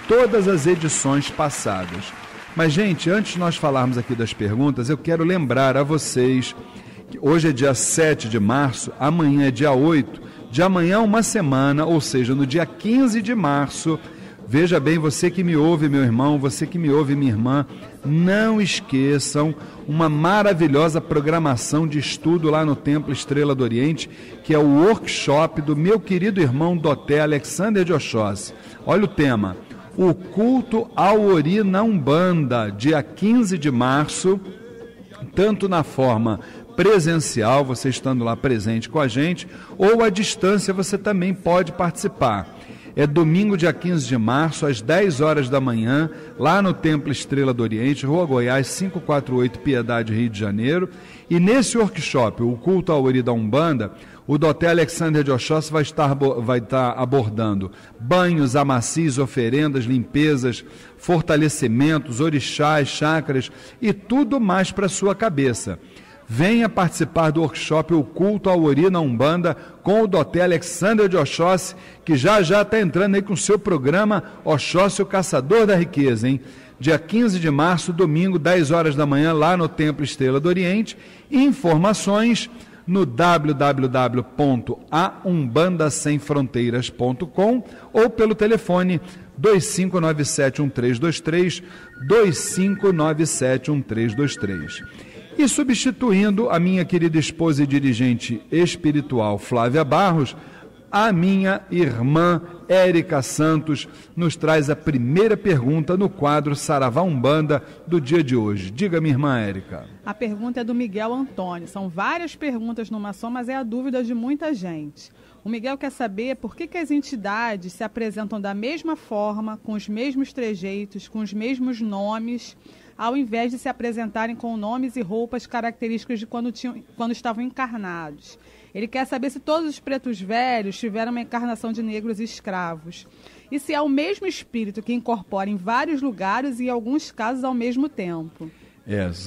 todas as edições passadas. Mas, gente, antes de nós falarmos aqui das perguntas, eu quero lembrar a vocês que hoje é dia 7 de março, amanhã é dia 8, de amanhã uma semana, ou seja, no dia 15 de março, veja bem, você que me ouve, meu irmão, você que me ouve, minha irmã, não esqueçam uma maravilhosa programação de estudo lá no Templo Estrela do Oriente, que é o workshop do meu querido irmão Doté Alexander de Oxóssi. Olha o tema: o culto ao Ori na Umbanda, dia 15 de março, tanto na forma presencial, você estando lá presente com a gente, ou à distância você também pode participar. É domingo, dia 15 de março, às 10 horas da manhã, lá no Templo Estrela do Oriente, Rua Goiás, 548, Piedade, Rio de Janeiro. E nesse workshop, o culto ao Ori da Umbanda, o Doté Alexander de Oxóssi vai estar abordando banhos, amacios, oferendas, limpezas, fortalecimentos, orixás, chakras e tudo mais para a sua cabeça. Venha participar do workshop O Culto ao Ori na Umbanda com o Doté Alexander de Oxóssi, que já está entrando aí com o seu programa Oxóssi, o Caçador da Riqueza, hein? Dia 15 de março, domingo, 10 horas da manhã, lá no Templo Estrela do Oriente. Informações no www.aumbandasemfronteiras.com ou pelo telefone 2597-1323, 2597-1323. E substituindo a minha querida esposa e dirigente espiritual Flávia Barros, a minha irmã Érica Santos nos traz a primeira pergunta no quadro Saravá Umbanda do dia de hoje. Diga, minha irmã Érica. A pergunta é do Miguel Antônio. São várias perguntas numa só, mas é a dúvida de muita gente. O Miguel quer saber por que as entidades se apresentam da mesma forma, com os mesmos trejeitos, com os mesmos nomes, ao invés de se apresentarem com nomes e roupas características de quando estavam encarnados. Ele quer saber se todos os pretos velhos tiveram uma encarnação de negros escravos. E se é o mesmo espírito que incorpora em vários lugares e, em alguns casos, ao mesmo tempo.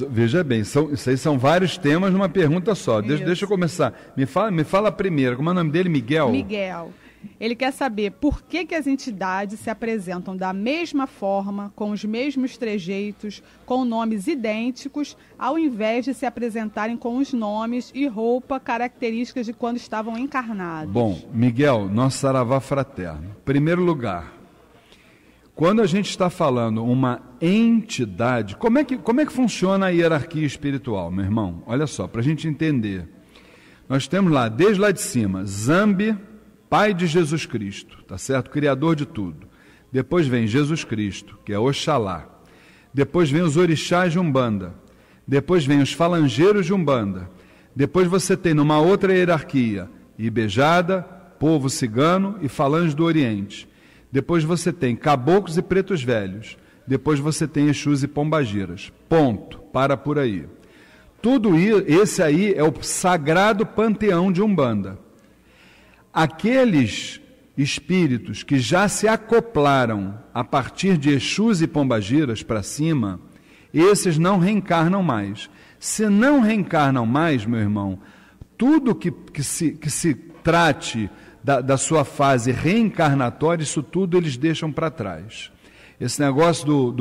Veja bem, isso aí são vários temas numa pergunta só. Deixa eu começar. Me fala primeiro, como é o nome dele? Miguel? Miguel. Ele quer saber por que as entidades se apresentam da mesma forma, com os mesmos trejeitos, com nomes idênticos, ao invés de se apresentarem com os nomes e roupa características de quando estavam encarnados. Bom, Miguel, nosso saravá fraterno. Primeiro lugar, quando a gente está falando uma entidade, como é que funciona a hierarquia espiritual, meu irmão? Olha só, para a gente entender. Nós temos lá, desde lá de cima, Zambi, Pai de Jesus Cristo, tá certo? Criador de tudo. Depois vem Jesus Cristo, que é Oxalá. Depois vem os orixás de Umbanda. Depois vem os falangeiros de Umbanda. Depois você tem numa outra hierarquia, Ibejada, povo cigano e falange do Oriente. Depois você tem caboclos e pretos velhos. Depois você tem Exus e pombagiras. Ponto. Para por aí. Tudo isso, esse aí é o sagrado panteão de Umbanda. Aqueles espíritos que já se acoplaram a partir de Exus e pombagiras para cima, esses não reencarnam mais. Se não reencarnam mais, meu irmão, tudo que se trate da sua fase reencarnatória, isso tudo eles deixam para trás. Esse negócio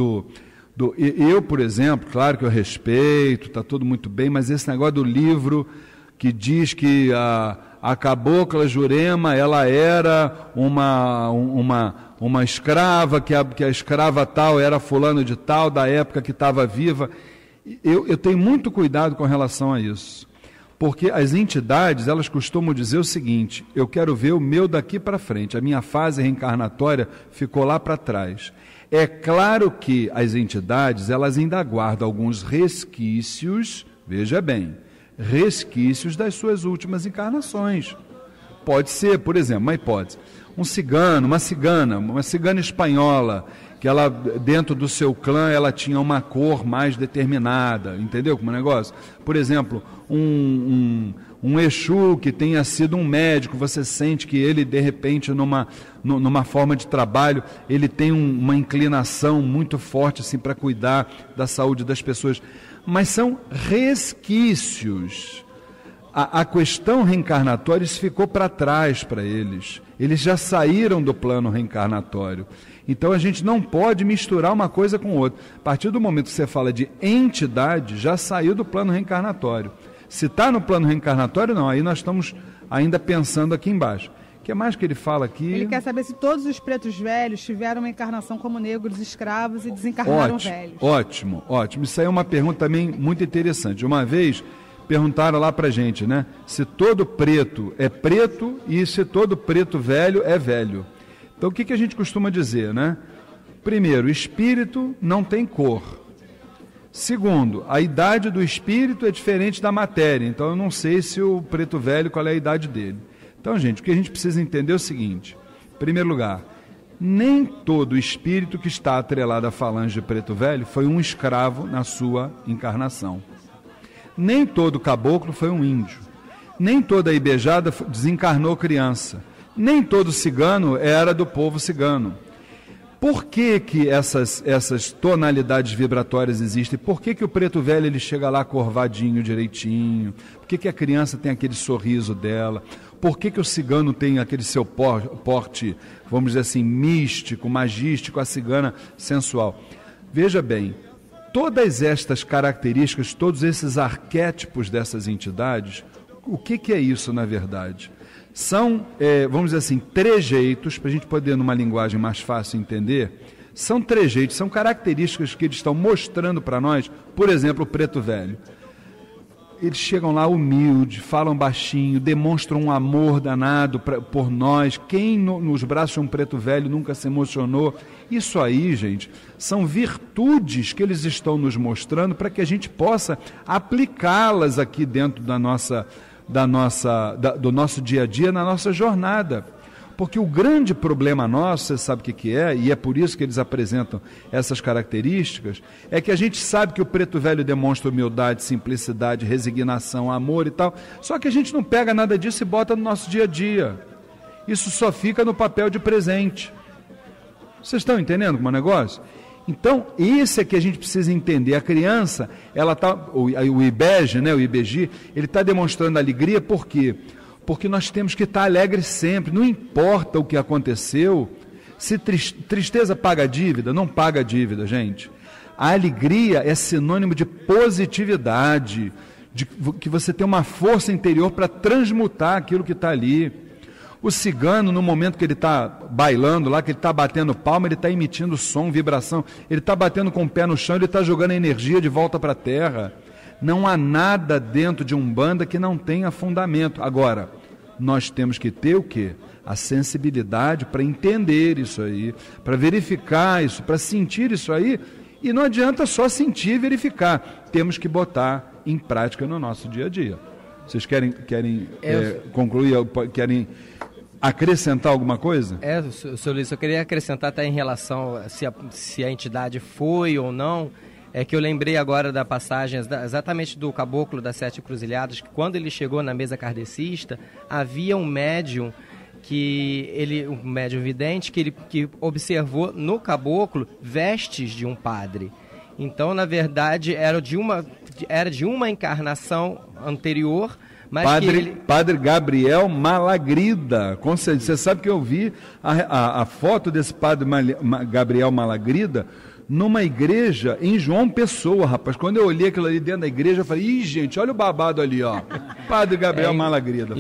eu, por exemplo, claro que eu respeito, está tudo muito bem, mas esse negócio do livro que diz que a cabocla Jurema, ela era uma escrava, que a escrava tal era fulano de tal, da época que estava viva, eu tenho muito cuidado com relação a isso. Porque as entidades, elas costumam dizer o seguinte: eu quero ver o meu daqui para frente, a minha fase reencarnatória ficou lá para trás. É claro que as entidades, elas ainda guardam alguns resquícios, veja bem, resquícios das suas últimas encarnações. Pode ser, por exemplo, uma hipótese, um cigano, uma cigana espanhola, que ela, dentro do seu clã, ela tinha uma cor mais determinada, entendeu como é o negócio? Por exemplo, um Exu que tenha sido um médico, você sente que ele, de repente, numa forma de trabalho, ele tem uma inclinação muito forte assim, para cuidar da saúde das pessoas. Mas são resquícios. A questão reencarnatória, isso ficou para trás para eles. Eles já saíram do plano reencarnatório. Então a gente não pode misturar uma coisa com outra. A partir do momento que você fala de entidade, já saiu do plano reencarnatório. Se está no plano reencarnatório, não. Aí nós estamos ainda pensando aqui embaixo. O que mais que ele fala aqui? Ele quer saber se todos os pretos velhos tiveram uma encarnação como negros escravos e desencarnaram velhos. Ótimo. Isso aí é uma pergunta também muito interessante. Uma vez perguntaram lá pra gente, né? Se todo preto é preto e se todo preto velho é velho. Então o que a gente costuma dizer, né? Primeiro, espírito não tem cor. Segundo, a idade do espírito é diferente da matéria, então eu não sei se o preto velho, qual é a idade dele. Então, gente, o que a gente precisa entender é o seguinte: em primeiro lugar, nem todo espírito que está atrelado à falange de preto velho foi um escravo na sua encarnação. Nem todo caboclo foi um índio. Nem toda ibejada desencarnou criança. Nem todo cigano era do povo cigano. Por que essas tonalidades vibratórias existem? Por que o preto velho ele chega lá corvadinho direitinho? Por que a criança tem aquele sorriso dela? Por que o cigano tem aquele seu porte, vamos dizer assim, místico, magístico, a cigana sensual? Veja bem, todas estas características, todos esses arquétipos dessas entidades, o que é isso na verdade? São, vamos dizer assim, trejeitos, para a gente poder, numa linguagem mais fácil entender, são trejeitos, são características que eles estão mostrando para nós. Por exemplo, o preto velho. Eles chegam lá humildes, falam baixinho, demonstram um amor danado por nós. Quem nos braços de um preto velho nunca se emocionou? Isso aí, gente, são virtudes que eles estão nos mostrando para que a gente possa aplicá-las aqui dentro do nosso dia a dia, na nossa jornada. Porque o grande problema nosso, você sabe o que é, e é por isso que eles apresentam essas características, é que a gente sabe que o preto velho demonstra humildade, simplicidade, resignação, amor e tal, só que a gente não pega nada disso e bota no nosso dia a dia. Isso só fica no papel de presente. Vocês estão entendendo como é o negócio? Então, isso é que a gente precisa entender. A criança, ela tá, o IBEG, né, o IBG, ele está demonstrando alegria, por quê? Porque nós temos que estar alegres sempre, não importa o que aconteceu. Se tristeza paga dívida, não paga dívida, gente. A alegria é sinônimo de positividade, de que você tem uma força interior para transmutar aquilo que está ali. O cigano, no momento que ele está bailando lá, que ele está batendo palma, ele está emitindo som, vibração, ele está batendo com o pé no chão, ele está jogando a energia de volta para a terra. Não há nada dentro de Umbanda que não tenha fundamento. Agora, nós temos que ter o quê? A sensibilidade para entender isso aí, para verificar isso, para sentir isso aí, e não adianta só sentir e verificar, temos que botar em prática no nosso dia a dia. Vocês querem concluir, querem acrescentar alguma coisa? Seu Luiz, eu queria acrescentar até em relação a se a entidade foi ou não, é que eu lembrei agora da passagem exatamente do Caboclo das Sete Encruzilhadas, que quando ele chegou na mesa kardecista, havia um médium um médium vidente que observou no caboclo vestes de um padre. Então, na verdade, era de uma encarnação anterior, mas Padre Gabriel Malagrida. Você sabe que eu vi a foto desse Padre Gabriel Malagrida numa igreja em João Pessoa, rapaz. Quando eu olhei aquilo ali dentro da igreja, eu falei, ih, gente, olha o babado ali, ó. Padre Gabriel Malagrida.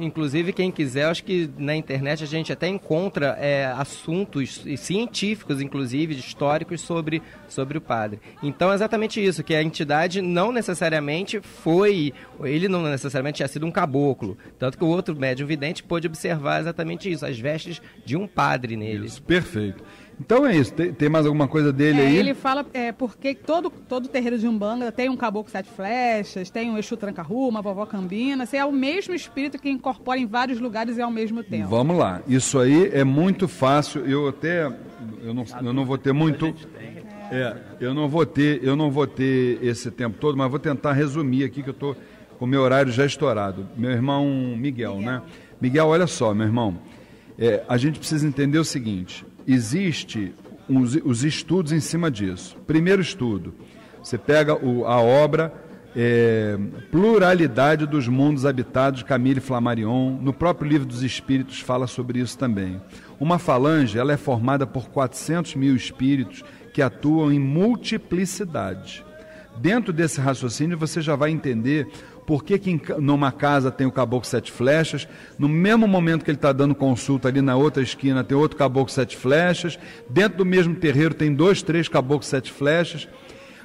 Inclusive, quem quiser, acho que na internet a gente até encontra assuntos científicos, inclusive, históricos sobre o padre. Então, é exatamente isso, que a entidade não necessariamente ele não necessariamente tinha sido um caboclo. Tanto que o outro médium vidente pôde observar exatamente isso, as vestes de um padre nele. Isso, perfeito. Então é isso, tem mais alguma coisa dele aí? Ele fala porque todo terreiro de Umbanda tem um caboclo sete flechas, tem um Exu Tranca-Rua, uma vovó Cambina, é o mesmo espírito que incorpora em vários lugares e ao mesmo tempo. Vamos lá, isso aí é muito fácil, eu não vou ter muito... eu não vou ter esse tempo todo, mas vou tentar resumir aqui que eu estou com o meu horário já estourado. Meu irmão Miguel, né? Miguel, olha só, meu irmão, a gente precisa entender o seguinte... Existem os estudos em cima disso. Primeiro estudo, você pega a obra Pluralidade dos Mundos Habitados, de Camille Flammarion, no próprio Livro dos Espíritos fala sobre isso também. Uma falange, ela é formada por 400 mil espíritos que atuam em multiplicidade. Dentro desse raciocínio você já vai entender por que numa casa tem o caboclo sete flechas, no mesmo momento que ele está dando consulta ali na outra esquina tem outro caboclo sete flechas, dentro do mesmo terreiro tem 2, 3 caboclos sete flechas.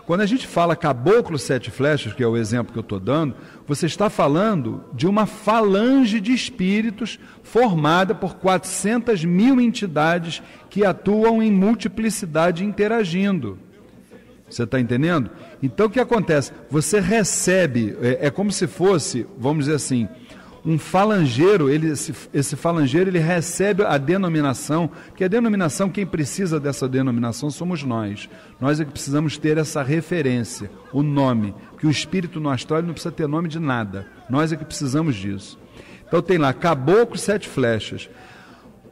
Quando a gente fala caboclo sete flechas, que é o exemplo que eu estou dando, você está falando de uma falange de espíritos formada por 400 mil entidades que atuam em multiplicidade interagindo. Você está entendendo? Então o que acontece? Você recebe, é como se fosse, vamos dizer assim, um falangeiro, esse falangeiro ele recebe a denominação, que a denominação, quem precisa dessa denominação somos nós. Nós é que precisamos ter essa referência, o nome, que o espírito no astral não precisa ter nome de nada. Nós é que precisamos disso. Então tem lá, caboclo sete flechas.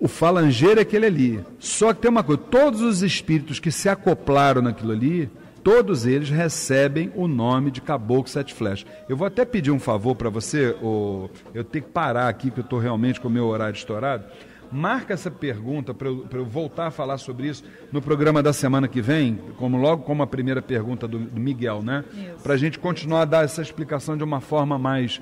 O falangeiro é aquele ali. Só que tem uma coisa, todos os espíritos que se acoplaram naquilo ali, todos eles recebem o nome de caboclo sete flechas. Eu vou até pedir um favor para você, eu tenho que parar aqui, porque eu estou realmente com o meu horário estourado. Marca essa pergunta para eu voltar a falar sobre isso no programa da semana que vem, logo como a primeira pergunta do Miguel, né? Para a gente continuar a dar essa explicação de uma forma mais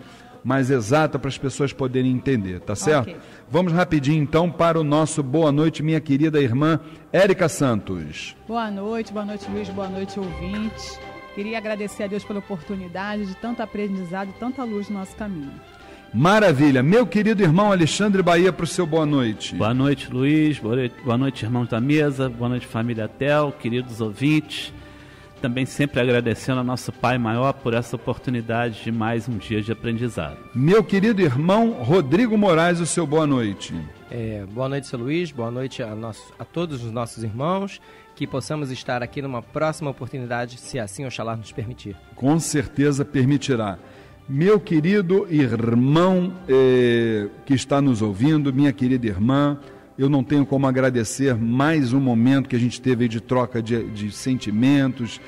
exata para as pessoas poderem entender, tá certo? Okay. Vamos rapidinho então para o nosso boa noite, minha querida irmã Érica Santos. Boa noite Luiz, boa noite ouvintes. Queria agradecer a Deus pela oportunidade de tanto aprendizado e tanta luz no nosso caminho. Maravilha, meu querido irmão Alexandre Bahia, para o seu boa noite. Boa noite Luiz, boa noite irmãos da mesa, boa noite família Tel, queridos ouvintes. Também sempre agradecendo ao nosso Pai Maior por essa oportunidade de mais um dia de aprendizado. Meu querido irmão Rodrigo Moraes, o seu boa noite. Boa noite, seu Luiz, boa noite a todos os nossos irmãos, que possamos estar aqui numa próxima oportunidade, se assim Oxalá nos permitir. Com certeza permitirá. Meu querido irmão que está nos ouvindo, minha querida irmã, eu não tenho como agradecer mais um momento que a gente teve aí de troca de sentimentos,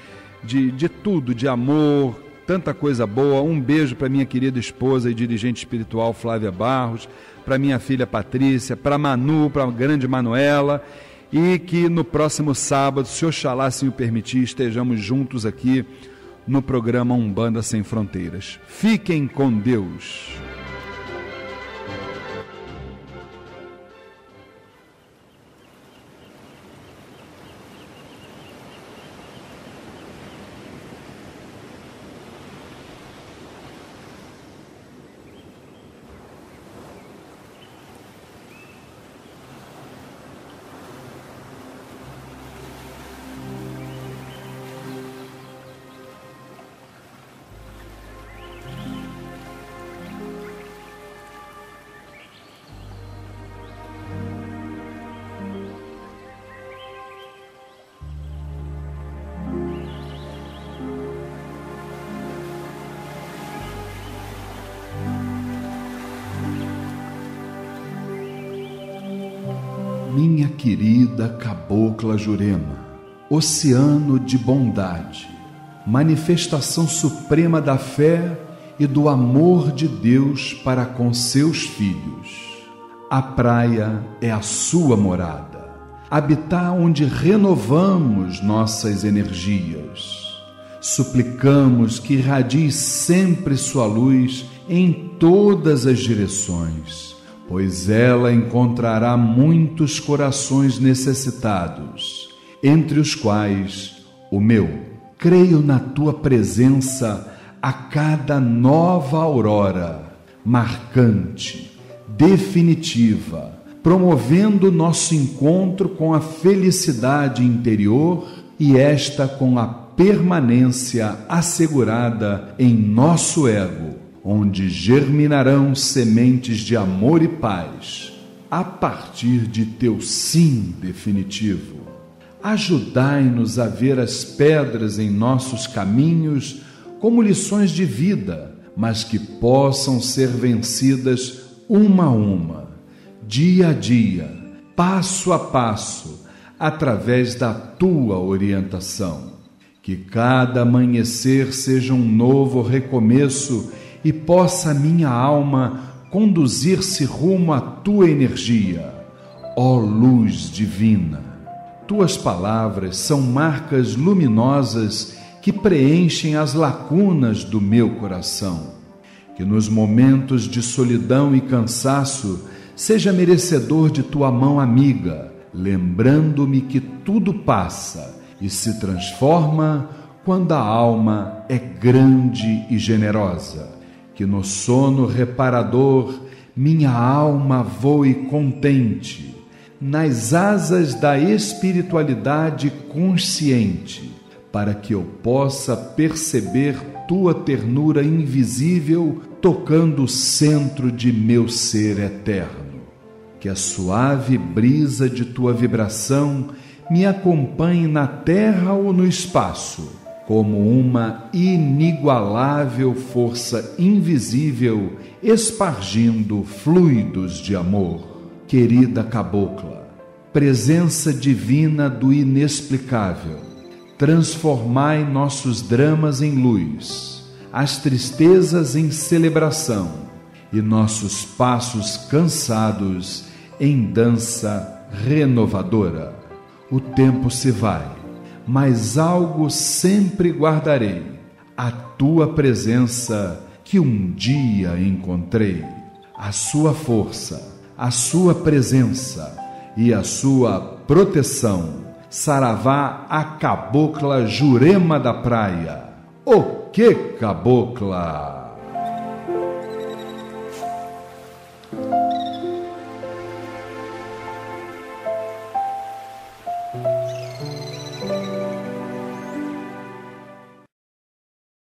de tudo, de amor, tanta coisa boa. Um beijo para minha querida esposa e dirigente espiritual Flávia Barros, para minha filha Patrícia, para Manu, para a grande Manuela, e que no próximo sábado, se Oxalá assim o permitir, estejamos juntos aqui no programa Umbanda Sem Fronteiras. Fiquem com Deus. minha querida cabocla Jurema, oceano de bondade, manifestação suprema da fé e do amor de Deus para com seus filhos. A praia é a sua morada, habitat onde renovamos nossas energias. Suplicamos que irradie sempre sua luz em todas as direções, pois ela encontrará muitos corações necessitados, entre os quais o meu. Creio na tua presença a cada nova aurora, marcante, definitiva, promovendo nosso encontro com a felicidade interior e esta com a permanência assegurada em nosso ego, onde germinarão sementes de amor e paz, a partir de teu sim definitivo. Ajudai-nos a ver as pedras em nossos caminhos como lições de vida, mas que possam ser vencidas uma a uma, dia a dia, passo a passo, através da tua orientação. Que cada amanhecer seja um novo recomeço e possa minha alma conduzir-se rumo à tua energia, ó luz divina. Tuas palavras são marcas luminosas que preenchem as lacunas do meu coração. Que nos momentos de solidão e cansaço seja merecedor de tua mão amiga, lembrando-me que tudo passa e se transforma quando a alma é grande e generosa. Que no sono reparador minha alma voe contente, nas asas da espiritualidade consciente, para que eu possa perceber tua ternura invisível tocando o centro de meu ser eterno. Que a suave brisa de tua vibração me acompanhe na terra ou no espaço, como uma inigualável força invisível espargindo fluidos de amor. Querida cabocla, presença divina do inexplicável, transformai nossos dramas em luz, as tristezas em celebração e nossos passos cansados em dança renovadora. O tempo se vai, mas algo sempre guardarei, a tua presença que um dia encontrei, a sua força, a sua presença e a sua proteção. Saravá a cabocla Jurema da praia. O que cabocla!